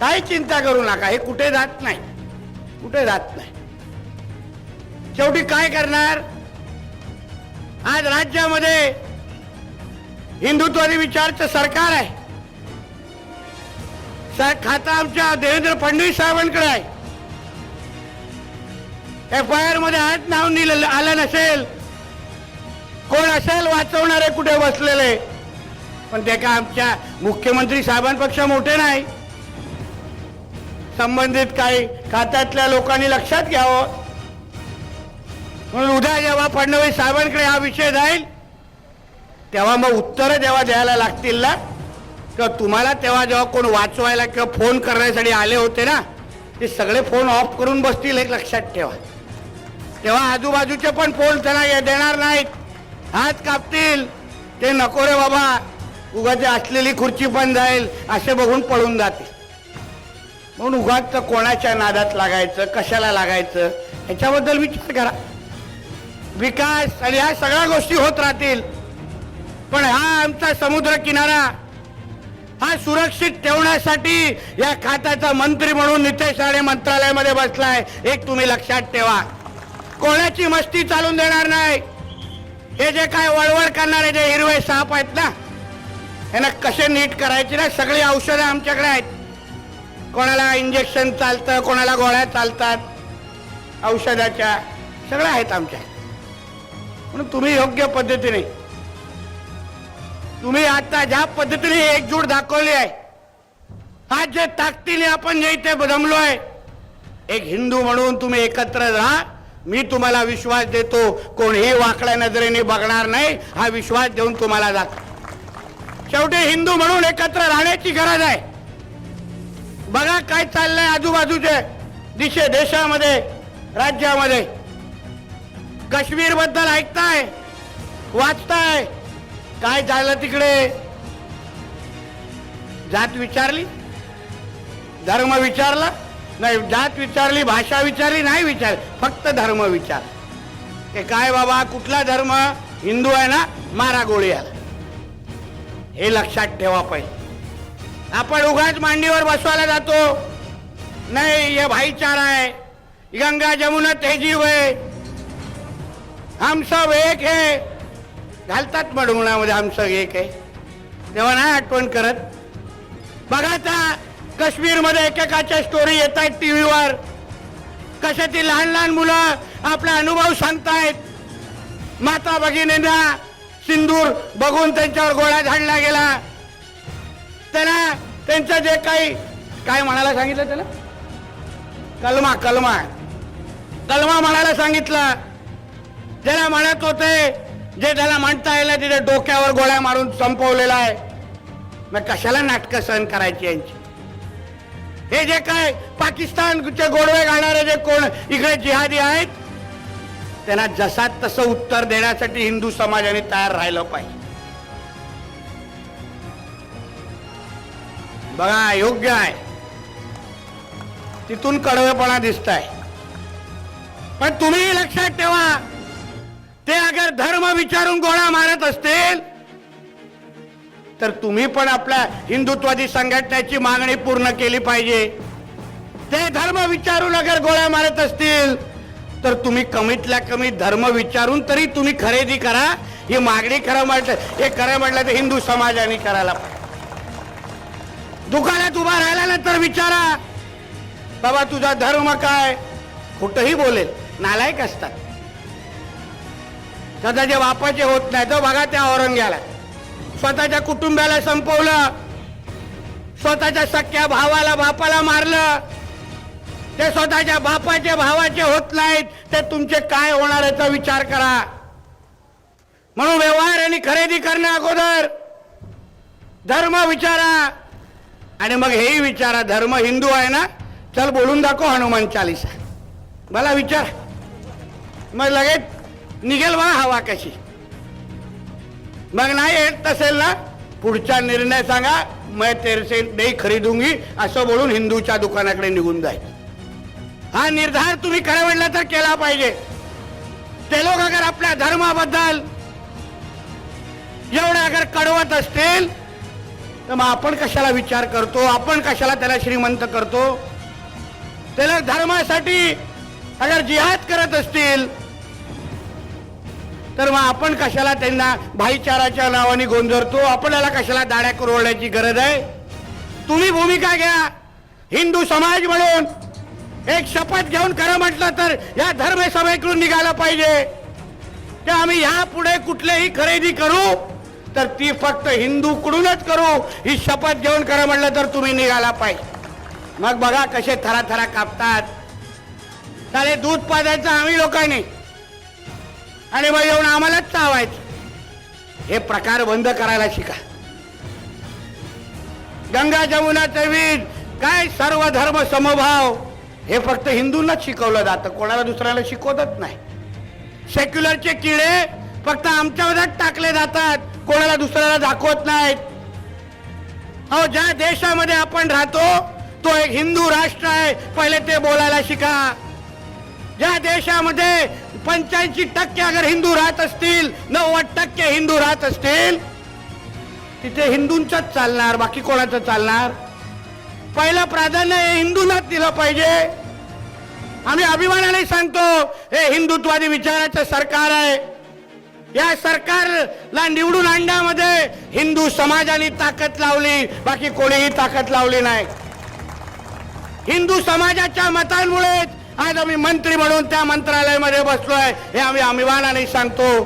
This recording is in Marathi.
काही चिंता करू नका, हे कुठे जात नाही, कुठे जात नाही. शेवटी काय करणार, आज राज्यामध्ये हिंदुत्वादी विचारचं सरकार आहे. खातं आमच्या देवेंद्र फडणवीस साहेबांकडे आहे. FIR मध्ये आज नाव आलं नसेल, कोण असेल वाचवणारे कुठे बसलेले, पण ते का आमच्या मुख्यमंत्री साहेबांपेक्षा मोठे नाही. संबंधित काही खात्यातल्या लोकांनी लक्षात घ्यावं. म्हणून उद्या जेव्हा फडणवीस साहेबांकडे हा विषय जाईल तेव्हा मग उत्तरं जेव्हा द्यायला लागतील ना, किंवा तुम्हाला तेव्हा जेव्हा कोण वाचवायला किंवा फोन करण्यासाठी आले होते ना, ते सगळे फोन ऑफ करून बसतील, एक लक्षात ठेवा. तेव्हा आजूबाजूचे पण फोन त्यांना देणार नाहीत, हात कापतील. ते नको रे बाबा, उगाच असलेली खुर्ची पण जाईल असे बघून पळून जातील. म्हणून उगाच कोणाच्या नादात लागायचं, कशाला लागायचं, ह्याच्याबद्दल विचार करा. विकास आणि ह्या सगळ्या गोष्टी होत राहतील, पण हा आमचा समुद्र किनारा हा सुरक्षित ठेवण्यासाठी या खात्याचा मंत्री म्हणून नितेश राणे मंत्रालयामध्ये बसलाय. एक तुम्ही लक्षात ठेवा, कोणाची मस्ती चालून देणार नाही. हे जे काय वळवळ करणारे जे हिरवे साप आहेत ना, यांना कसे नीट करायचे ना, सगळी औषधं आमच्याकडे आहेत. कोणाला इंजेक्शन चालतं, कोणाला गोळ्या चालतात, औषधाच्या सगळ्या आहेत आमच्या. म्हणून तुम्ही योग्य पद्धतीने, तुम्ही आता ज्या पद्धतीने एकजूट दाखवली आहे, आज जे ताकदीने आपण जे इथे जमलोय, एक हिंदू म्हणून तुम्ही एकत्र राहा. मी तुम्हाला विश्वास देतो, कोणीही वाकड्या नजरेने बघणार नाही, हा विश्वास देऊन तुम्हाला जातो. शेवटी हिंदू म्हणून एकत्र राहण्याची गरज आहे. बघा काय चाललंय आजूबाजूचे देशामध्ये, राज्यामध्ये. काश्मीर बद्दल ऐकताय, वाचताय, काय झालं तिकडे. जात विचारली, धर्म विचारला नाही, जात विचारली, भाषा विचारली नाही, विचार फक्त धर्म विचार. हे काय बाबा, कुठला धर्म, हिंदू आहे ना, मारा गोळी आला. हे लक्षात ठेवा. पहिले आपण उगाच मांडीवर बसवायला जातो, नाही ये भाईचारा है, गंगा जमुना तहजीब है, हम सब एक है, घालतात मडुंगणामध्ये हम सब एक है, तेव्हा नाही आठवण करत. बघा आता काश्मीरमध्ये एकेकाच्या स्टोरी येत आहेत टीव्हीवर, कशा ती लहान लहान मुलं आपला अनुभव सांगतायत. माता भगिनींना सिंदूर बघून त्यांच्यावर गोळा झाडला गेला. त्यांना त्यांचं जे काही काय म्हणायला सांगितलं, त्याला कलमा कलमा कलमा म्हणायला सांगितलं. ज्याला म्हणत होते, जे त्याला म्हणता येईल तिथे डोक्यावर गोळ्या मारून संपवलेला आहे. मग कशाला नाटकं सहन करायची यांची. हे जे काय पाकिस्तानचे गोडवे घालणारे जे कोण इकडे जिहादी आहेत, त्यांना जसा तसं उत्तर देण्यासाठी हिंदू समाजाने तयार राहिलं पाहिजे. बघा योग्य आहे, तिथून कडवेपणा दिसत आहे. पण तुम्ही लक्षात ठेवा, ते अगर धर्म विचारून गोळा मारत असतील तर तुम्ही पण आपल्या हिंदुत्वादी संघटनेची मागणी पूर्ण केली पाहिजे. ते धर्म विचारून अगर गोळ्या मारत असतील तर तुम्ही कमीतल्या कमी धर्म विचारून तरी तुम्ही खरेदी करा. ही मागणी खरं म्हटलं, हे खरं म्हटलं तर हिंदू समाजाने करायला पाहिजे. दुकानात उभा राहिल्यानंतर विचारा, बाबा तुझा धर्म काय. कुठंही बोलेल, नालायक असतात. स्वतःच्या बापाचे होत नाही तर बघा त्या औरंग्याला, स्वतःच्या कुटुंबाला संपवलं, स्वतःच्या सख्या भावाला बापाला मारलं. ते स्वतःच्या बापाचे भावाचे होत नाहीत, ते तुमचे काय होणार याचा विचार करा. म्हणून व्यवहार आणि खरेदी करण्या अगोदर धर्म विचारा आणि मग हेही विचारा, धर्म हिंदू आहे ना, चल बोलून दाखव हनुमान चालीसा, मला विचार. मग लगेच निघेल बघा हवा कशी. मग नाही येत असेल ना, पुढचा निर्णय सांगा, मैं तेरे से नहीं खरीदूंगी असं बोलून हिंदूच्या दुकानाकडे निघून जाईल. हा निर्धार तुम्ही खरं म्हटलं तर केला पाहिजे. ते लोक अगर आपल्या धर्माबद्दल एवढं अगर कडवत असतील तर मग आपण कशाला विचार करतो, आपण कशाला त्याला श्रीमंत करतो? त्याला धर्मासाठी अगर जिहाद करत असतील तर मग आपण कशाला त्यांना भाईचाराच्या नावाने गोंधळतो? आपल्याला कशाला दाड्या कुरवण्याची गरज आहे? तुम्ही भूमिका घ्या. हिंदू समाज म्हणून एक शपथ घेऊन खरं म्हटलं तर या धर्मसभेकडून निघायला पाहिजे की आम्ही यापुढे कुठलीही खरेदी करू तर ती फक्त हिंदूकडूनच करू, ही शपथ घेऊन खरं म्हटलं तर तुम्ही निघाला पाहिजे. मग बघा कसे थराथरा कापतात. त्याला दूध पाजायचं आम्ही लोकांनी आणि मग येऊन आम्हालाच चावायचं. हे प्रकार बंद करायला शिका. गंगा जमुना तवीज काय सर्व धर्म समभाव हे फक्त हिंदूंनाच शिकवलं जातं, कोणाला दुसऱ्याला शिकवतच नाही. सेक्युलरचे किडे फक्त आमच्यावरच टाकले जातात, कोणाला दुसऱ्याला दाखवत नाहीत. अहो, ज्या देशामध्ये आपण राहतो तो एक हिंदू राष्ट्र आहे, पहिले ते बोलायला शिका. ज्या देशामध्ये 85% अगर हिंदू राहत असतील, 90% हिंदू राहत असतील, तिथे हिंदूंचंच चालणार, बाकी कोणाचं चालणार? पहिलं प्राधान्य हे हिंदूंनाच दिलं पाहिजे. आम्ही अभिमानाने सांगतो हे हिंदुत्वादी विचाराचं सरकार आहे. या सरकारला निवडून आणण्यामध्ये हिंदू समाजाने ताकद लावली, बाकी कोणीही ताकद लावली नाही. हिंदू समाजाच्या मतांमुळे आज आम्ही मंत्री म्हणून त्या मंत्रालयामध्ये बसलोय, हे आम्ही अभिमानाने सांगतो.